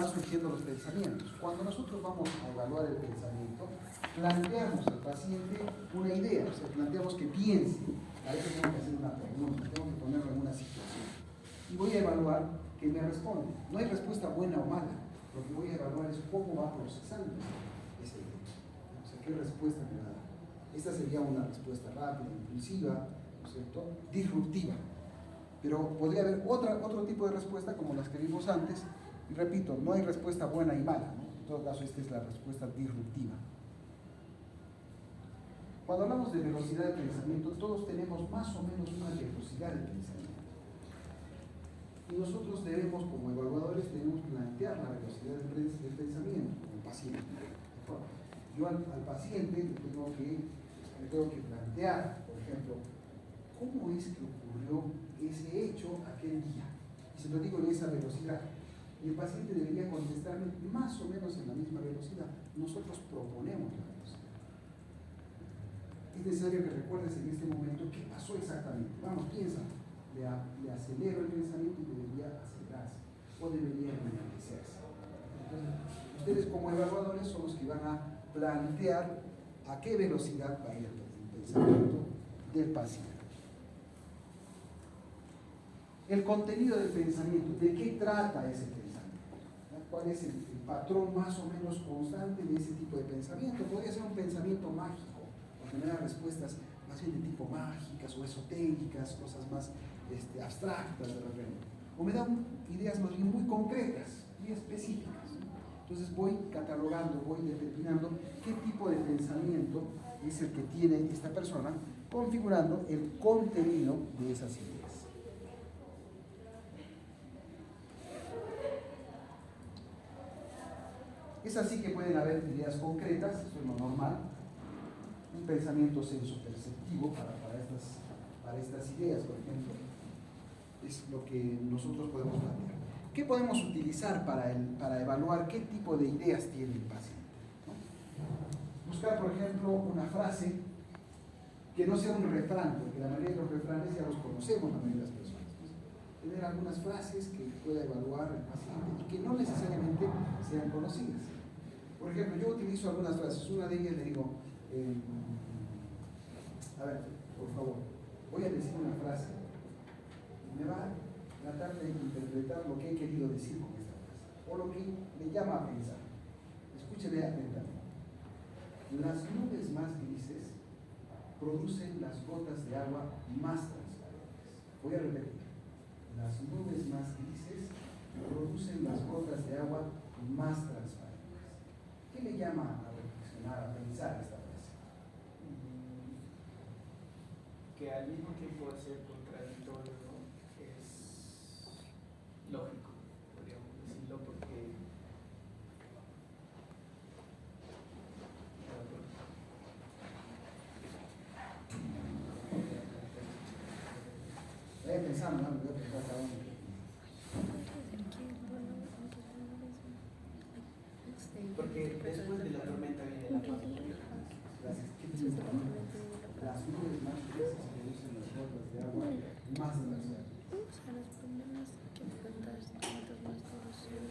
surgiendo los pensamientos. Cuando nosotros vamos a evaluar el pensamiento, planteamos al paciente una idea, o sea, planteamos que piense. A eso tengo que hacer una pregunta, tengo que ponerlo en una situación. Y voy a evaluar que me responde. No hay respuesta buena o mala. Lo que voy a evaluar es cómo va procesando esa idea. O sea, qué respuesta me va a dar. Esta sería una respuesta rápida, impulsiva, ¿no es cierto?, disruptiva. Pero podría haber otro tipo de respuesta como las que vimos antes. Y repito, no hay respuesta buena y mala, ¿no? En todo caso, esta es la respuesta disruptiva. Cuando hablamos de velocidad de pensamiento, todos tenemos más o menos una velocidad de pensamiento. Y nosotros debemos, como evaluadores, debemos plantear la velocidad del pensamiento como paciente. Yo al paciente le tengo que plantear, por ejemplo, ¿cómo es que ocurrió ese hecho aquel día? Y se lo digo en esa velocidad. Y el paciente debería contestarme más o menos en la misma velocidad. Nosotros proponemos la velocidad. Es necesario que recuerdes en este momento qué pasó exactamente. Vamos, piensa. Le acelero el pensamiento y debería acelerarse. O debería ralentizarse. Entonces, ustedes como evaluadores son los que van a plantear a qué velocidad va a ir el pensamiento del paciente. El contenido del pensamiento, ¿de qué trata ese pensamiento? ¿Cuál es el patrón más o menos constante de ese tipo de pensamiento? Podría ser un pensamiento mágico, porque me da respuestas más bien de tipo mágicas o esotéricas, cosas más abstractas de repente. O me dan ideas más bien muy concretas y específicas. Entonces voy catalogando, voy determinando qué tipo de pensamiento es el que tiene esta persona, configurando el contenido de esas ideas. Es así que pueden haber ideas concretas, eso es lo normal, un pensamiento sensoperceptivo para estas ideas, por ejemplo, es lo que nosotros podemos plantear. ¿Qué podemos utilizar para evaluar qué tipo de ideas tiene el paciente? ¿No? Buscar, por ejemplo, una frase que no sea un refrán, porque la mayoría de los refranes ya los conocemos la mayoría de las personas. Tener algunas frases que pueda evaluar el paciente y que no necesariamente sean conocidas. Por ejemplo, yo utilizo algunas frases. Una de ellas le digo, a ver, por favor, voy a decir una frase. Me va a tratar de interpretar lo que he querido decir con esta frase, o lo que me llama a pensar. Escúcheme atentamente. Las nubes más grises producen las gotas de agua más transparentes. Voy a repetir. Las nubes más grises producen las gotas de agua más transparentes. ¿Qué le llama a reflexionar, a pensar esta frase? Que al mismo tiempo de ser contradictorio, ¿no?, es lógico, podríamos decirlo, porque vaya pensando, ¿no? Voy a pensar cada uno. porque después de la tormenta viene la paz. Las nubes más gruesas producen las gotas de agua más transparentes. Los problemas que enfrentas cuantos más corrosión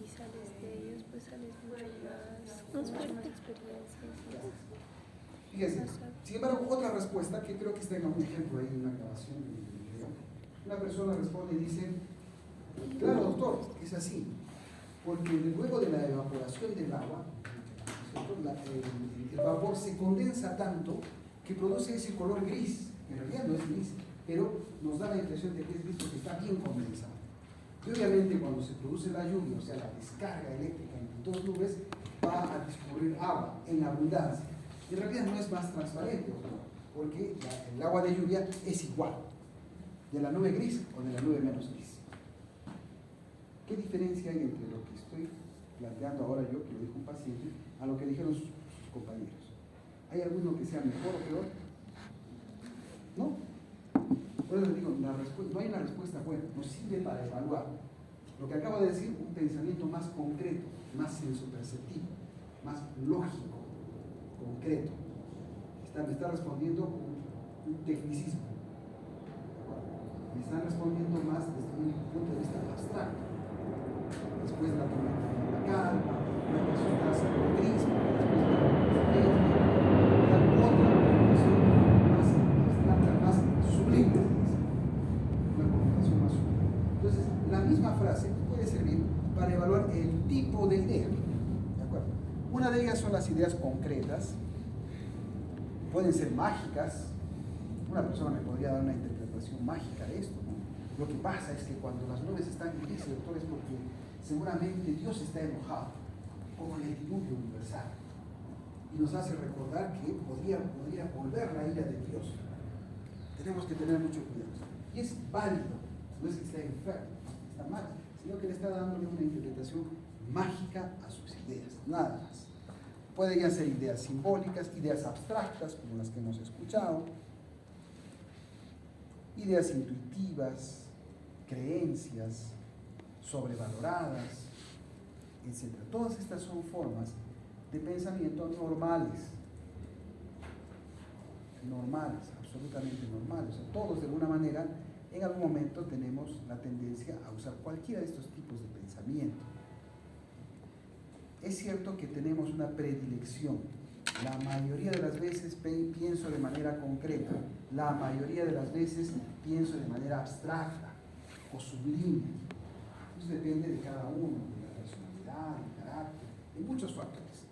y sales de ellos, pues sales mucho más experiencias. Fíjense, sin embargo, otra respuesta que creo que está en un ejemplo ahí en una grabación de video. Una persona responde y dice, claro doctor, es así, porque luego de la evaporación del agua, el vapor se condensa tanto que produce ese color gris. En realidad no es gris, pero nos da la impresión de que es gris porque está bien condensado. Y obviamente cuando se produce la lluvia, o sea la descarga eléctrica entre dos nubes, va a discurrir agua en abundancia. En realidad no es más transparente, porque el agua de lluvia es igual de la nube gris o de la nube menos gris. ¿Qué diferencia hay entre lo que estoy planteando ahora yo, que lo dijo un paciente, a lo que dijeron sus compañeros? ¿Hay alguno que sea mejor o peor? ¿No? Por eso les digo, no hay una respuesta buena, nos sirve para evaluar. Lo que acabo de decir, un pensamiento más concreto, más sensoperceptivo, más lógico, concreto. Me está respondiendo un tecnicismo. Me están respondiendo más desde un punto de vista abstracto. misma frase puede servir para evaluar el tipo de idea. ¿De acuerdo? Una de ellas son las ideas concretas, pueden ser mágicas. Una persona me podría dar una interpretación mágica de esto, ¿no? Lo que pasa es que cuando las nubes están grises, doctor, es porque seguramente Dios está enojado, como en el diluvio universal, y nos hace recordar que podría volver la ira de Dios. Tenemos que tener mucho cuidado. Y es válido, no es que esté enfermo, está mal, sino que le está dándole una interpretación mágica a sus ideas, nada más. Pueden ya ser ideas simbólicas, ideas abstractas, como las que hemos escuchado, ideas intuitivas, creencias sobrevaloradas, etc. Todas estas son formas de pensamiento normales, absolutamente normales. O sea, todos de alguna manera, en algún momento tenemos la tendencia a usar cualquiera de estos tipos de pensamiento. Es cierto que tenemos una predilección. La mayoría de las veces pienso de manera concreta, la mayoría de las veces pienso de manera abstracta o sublime. Eso depende de cada uno, de la personalidad, del carácter, de muchos factores.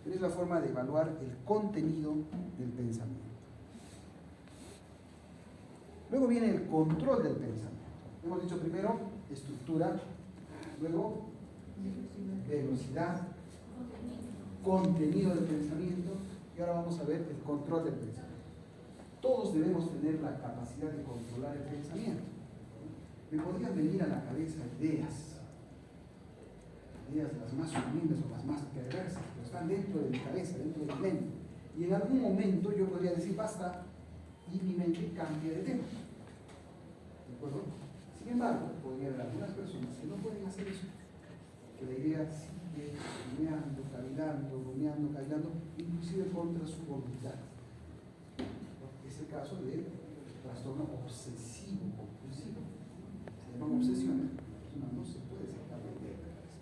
Pero es la forma de evaluar el contenido del pensamiento. Luego viene el control del pensamiento. Hemos dicho primero estructura, luego velocidad, contenido del pensamiento, y ahora vamos a ver el control del pensamiento. Todos debemos tener la capacidad de controlar el pensamiento. Me podrían venir a la cabeza ideas las más sublimes o las más perversas, pero están dentro de mi cabeza, dentro de mi mente. Y en algún momento yo podría decir basta, y mi mente cambia de tema. ¿De acuerdo? Sin embargo, podría haber algunas personas que no pueden hacer eso, que la idea sigue rumiando, cavilando, inclusive contra su voluntad. Es el caso del trastorno obsesivo compulsivo. Se llaman obsesiones, la persona no se puede sacar de idea de la cabeza.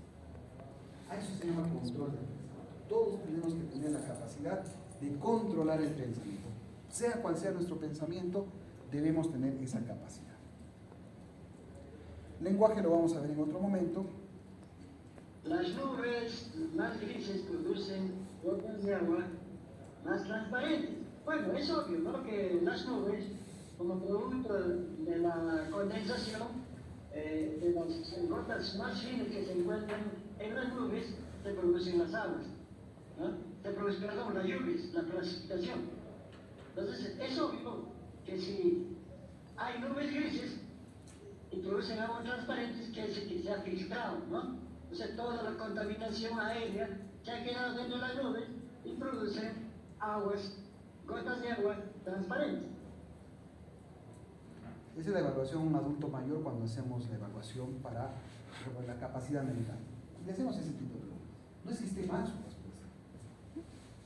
A eso se llama control del pensamiento. Todos tenemos que tener la capacidad de controlar el pensamiento. Sea cual sea nuestro pensamiento, debemos tener esa capacidad. Lenguaje lo vamos a ver en otro momento. Las nubes más grises producen gotas de agua más transparentes. Bueno, es obvio, ¿no?, que las nubes, como producto de la condensación de las gotas más finas que se encuentran en las nubes, se producen las aguas, ¿no? Se produce, perdón, las lluvias, la precipitación. Entonces, es obvio que si hay nubes grises y producen aguas transparentes, quiere decir que se ha filtrado, ¿no? O sea, toda la contaminación aérea se ha quedado dentro de las nubes y producen gotas de agua transparentes. Esa es la evaluación a un adulto mayor cuando hacemos la evaluación para la capacidad mental. Y le hacemos ese tipo de preguntas. No es que esté mal su respuesta,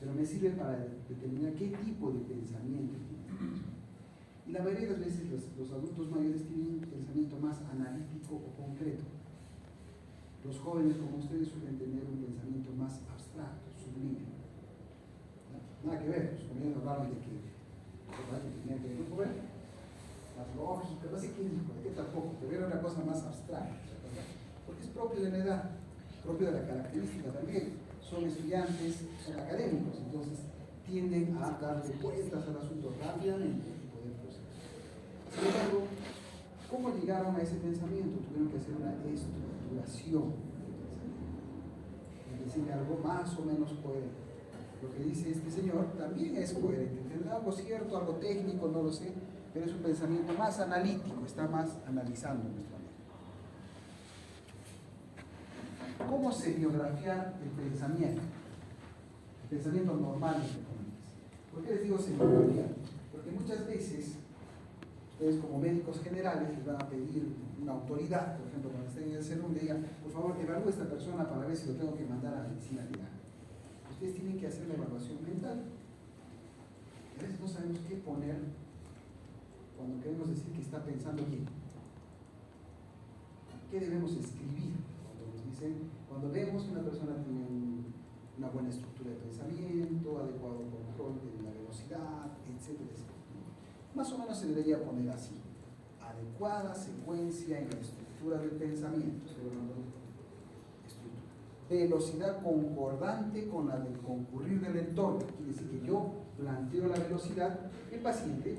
pero me sirve para determinar qué tipo de pensamiento tiene. Y la mayoría de las veces los adultos mayores tienen un pensamiento más analítico o concreto. Los jóvenes como ustedes suelen tener un pensamiento más abstracto, sublime. Nada que ver, los jóvenes hablaron de que tenía que ver las lógicas, no sé quién dijo, de qué tampoco, pero era una cosa más abstracta, ¿verdad? Porque es propio de la edad, propio de la característica también. Son estudiantes, son académicos, entonces tienden a darle vueltas al asunto rápidamente y poder proceder. Sin embargo, ¿cómo llegaron a ese pensamiento? Tuvieron que hacer una estructuración del pensamiento, es decir, algo más o menos coherente. Lo que dice este señor también es coherente, tendrá algo cierto, algo técnico, no lo sé, pero es un pensamiento más analítico, está más analizando nuestra mente. ¿Cómo semiografiar el pensamiento? El pensamiento normal, entre comillas. ¿Por qué les digo semiografiar? Porque muchas veces ustedes como médicos generales les van a pedir una autoridad, por ejemplo, cuando estén en el CERUM, le digan, por favor, evalúe a esta persona para ver si lo tengo que mandar a medicina legal. Ustedes tienen que hacer la evaluación mental. A veces no sabemos qué poner cuando queremos decir que está pensando bien. ¿Qué debemos escribir? Cuando vemos que una persona tiene una buena estructura de pensamiento, adecuado control de la velocidad, etcétera, etcétera. Más o menos se debería poner así: adecuada secuencia en la estructura. estructura del pensamiento, estoy hablando de estructura. Velocidad concordante con la del concurrir del entorno. Quiere decir que yo planteo la velocidad, el paciente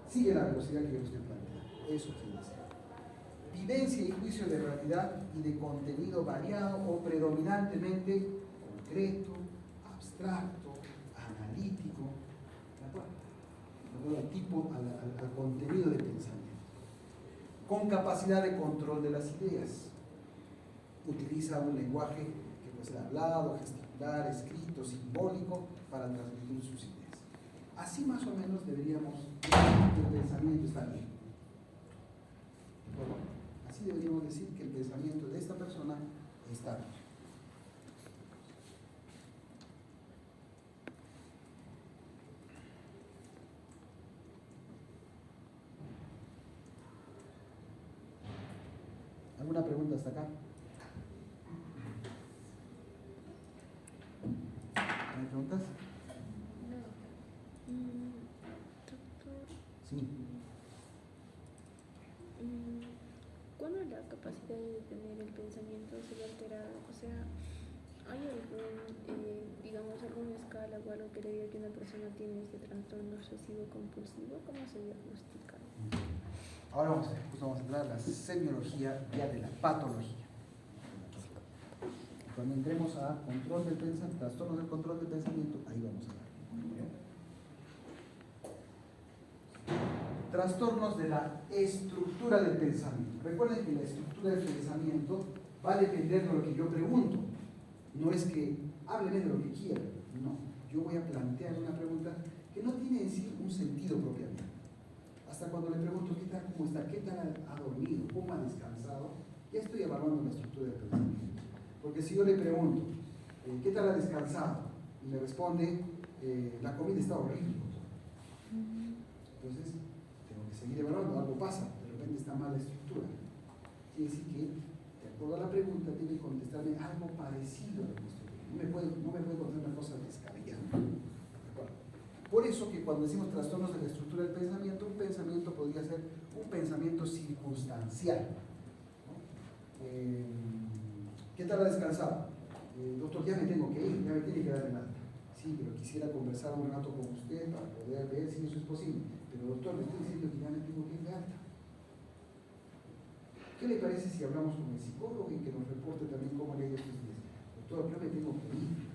sigue la velocidad que yo estoy planteando. Eso quiere decir. Vivencia y juicio de realidad y de contenido variado o predominantemente concreto, abstracto, analítico, ¿de acuerdo? Al tipo, al contenido del pensamiento. Con capacidad de control de las ideas. Utiliza un lenguaje que puede ser hablado, gesticular, escrito, simbólico para transmitir sus ideas. Así más o menos deberíamos decir que el pensamiento está bien. ¿De acuerdo? Así deberíamos decir que el pensamiento de esta persona está bien. ¿Alguna pregunta hasta acá? ¿Hay preguntas? No. Doctor, Sí. ¿cuándo la capacidad de detener el pensamiento se ve alterada? O sea, ¿hay digamos, alguna escala o algo que le diga que una persona tiene este trastorno obsesivo compulsivo? ¿Cómo se diagnostica? Ahora vamos a entrar a la semiología ya de la patología. Cuando entremos a control del pensamiento, trastornos del control del pensamiento, ahí vamos a hablar. Trastornos de la estructura del pensamiento. Recuerden que la estructura del pensamiento va a depender de lo que yo pregunto. No es que hábleme de lo que quiera. No. Yo voy a plantear una pregunta que no tiene en sí un sentido propiamente. Hasta cuando le pregunto qué tal, cómo está, qué tal ha dormido, cómo ha descansado, ya estoy evaluando la estructura del pensamiento. Porque si yo le pregunto, ¿qué tal ha descansado? Y me responde, la comida está horrible. Entonces, tengo que seguir evaluando, algo pasa, de repente está mal la estructura. Quiere decir que, de acuerdo a la pregunta, tiene que contestarme algo parecido a lo que estoy viendo. No me puede contar una cosa descabellada. Por eso que cuando decimos trastornos de la estructura del pensamiento, un pensamiento podría ser un pensamiento circunstancial. ¿No? ¿Qué tal ha descansado? Doctor, ya me tengo que ir, ya me tiene que dar el alta. Sí, pero quisiera conversar un rato con usted para poder ver si eso es posible. Pero doctor, le estoy diciendo que ya me tengo que ir de alta. ¿Qué le parece si hablamos con el psicólogo y que nos reporte también cómo le ha ido estos días? Doctor, yo me tengo que ir.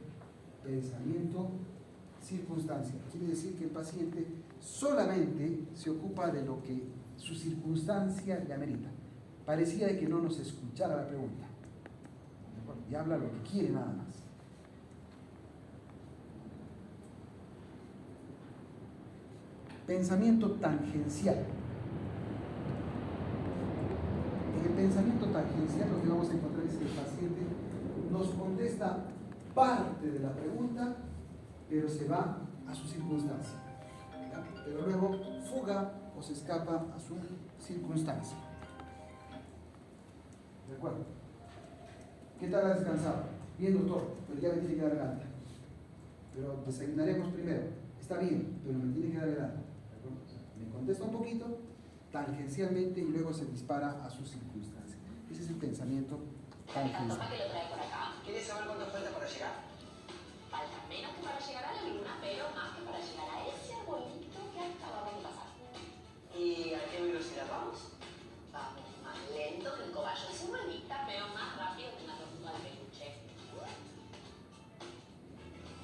Pensamiento circunstancia. Quiere decir que el paciente solamente se ocupa de lo que su circunstancia le amerita. Parecía de que no nos escuchara la pregunta. Y habla lo que quiere nada más. Pensamiento tangencial. En el pensamiento tangencial lo que vamos a encontrar es que el paciente nos contesta parte de la pregunta, pero se va a su circunstancia. ¿Ya? Pero luego fuga o se escapa a su circunstancia. ¿De acuerdo? ¿Qué tal ha descansado? Bien, doctor, pero ya me tiene que dar el alta. Pero desayunaremos primero. Está bien, pero me tiene que dar el alta. ¿De acuerdo? O sea, me contesta un poquito, tangencialmente, y luego se dispara a su circunstancia. Ese es el pensamiento tangencial. ¿Quieres saber cuánto falta para llegar? Falta menos que para llegar a la luna, pero más que para llegar a ese arbolito que acabamos de pasar. ¿Y a qué velocidad vamos? Vamos más lento que el cobayo en su vuelita, pero más rápido que una tortuga de peluche.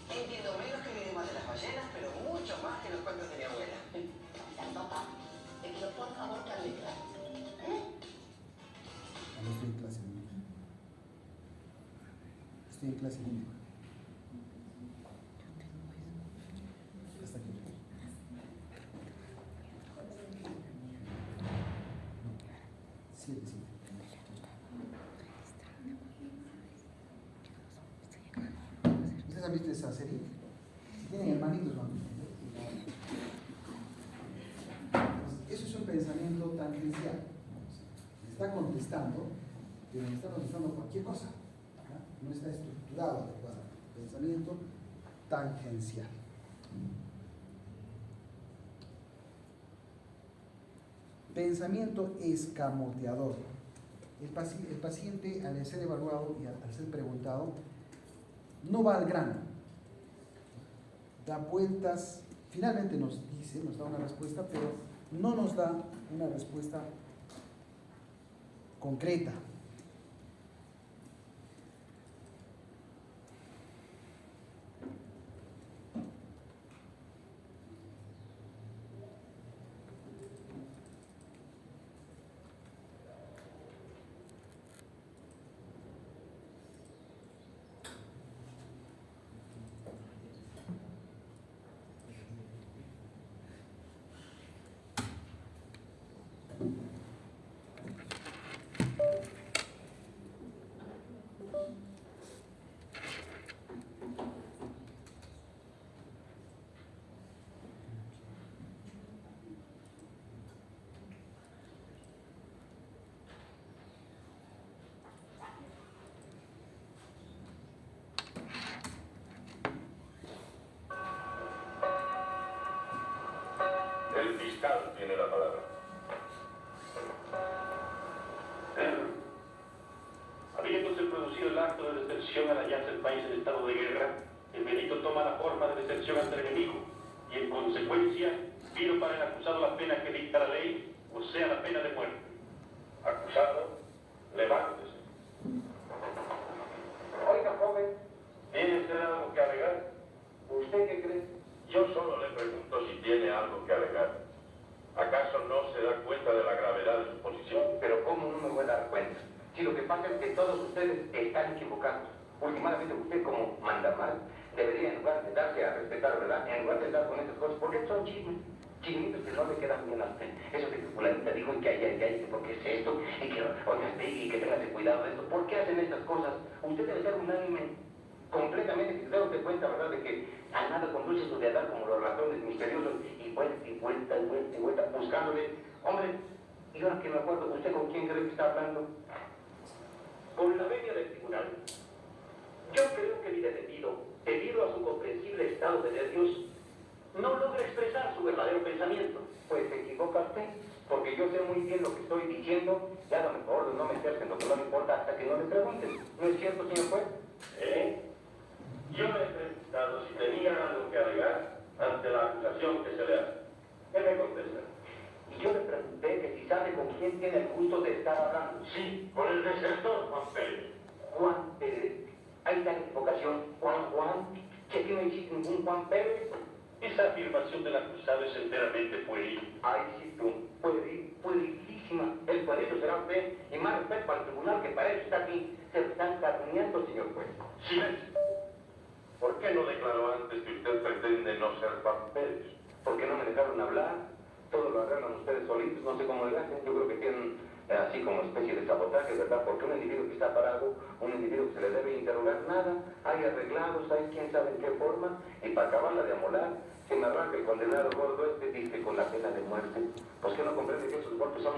Entiendo menos que el idioma de las ballenas, pero mucho más que los cuentos de mi abuela. Gracias, papá. Te pido por favor que hable claro. No estoy en clase única. Estoy en clase única. Hasta aquí. Siete. ¿Ustedes han visto esa serie? Si tienen hermanitos, van. Eso es un pensamiento tangencial. Me está contestando, pero me está contestando cualquier cosa. No está estructurado adecuadamente. Pensamiento tangencial. Pensamiento escamoteador. el paciente al ser evaluado y al ser preguntado no va al grano, da vueltas, finalmente nos dice, nos da una respuesta, pero no nos da una respuesta concreta. El fiscal tiene la palabra. Habiéndose producido el acto de deserción al hallarse el país en estado de guerra, el delito toma la forma de deserción ante el enemigo y, en consecuencia, pido para el acusado la pena que dicta la ley, o sea, la pena de muerte. Acusado, levántese. Oiga, joven, ¿Tiene usted algo que alegar? ¿usted qué cree? Yo solo le pregunto si tiene algo que alegar. ¿Acaso no se da cuenta de la gravedad de su posición? Pero ¿cómo no me voy a dar cuenta? Si lo que pasa es que todos ustedes están equivocados. Últimamente usted, como manda mal, debería, en lugar de darse a respetar, ¿verdad? En lugar de estar con esas cosas, porque son chismes. Chismitos que no le quedan bien a usted. Eso de que fulanita dijo y que allá, que por qué es esto, y que oiga usted y que tenga cuidado de esto. ¿Por qué hacen estas cosas? Usted debe ser unánime, completamente, que se da cuenta, ¿verdad?, de que a nada conduce su deidad como los ratones misteriosos y vuelta y vuelta y vuelta y vuelta buscándole. Hombre, y ahora que me acuerdo, ¿usted con quién cree que está hablando? Con la venia del tribunal. Yo creo que mi detenido, debido a su comprensible estado de nervios, no logra expresar su verdadero pensamiento. Pues se equivoca usted, porque yo sé muy bien lo que estoy diciendo, y hágame el favor de no meterse en lo que no le importa hasta que no le pregunten. ¿No es cierto, señor juez? Yo le he preguntado si tenía algo que alegar ante la acusación que se le hace. ¿Qué me contesta? Y yo le pregunté que si sabe con quién tiene el gusto de estar hablando. Sí, con el desertor Juan Pérez. Juan Pérez. Ahí está la equivocación. Juan. Que aquí no existe ningún Juan Pérez. Esa afirmación del acusado es enteramente pueril. Ay, sí, tú. Puerilísima. El puerilo será usted. Y más respeto al tribunal, que para eso está aquí. Se están calumniando, señor juez. Silencio. ¿Por qué no declaró antes que usted pretende no ser Juan Pérez? ¿Por qué no me dejaron hablar? Todo lo arreglan ustedes solitos, no sé cómo le hacen. Yo creo que tienen así como especie de sabotaje, ¿verdad? Porque un individuo que está parado, un individuo que se le debe interrogar, nada, hay arreglados, hay quién sabe en qué forma, y para acabarla de amolar, se me arranca el condenado gordo este, dice, con la pena de muerte. Pues que no comprende que esos golpes son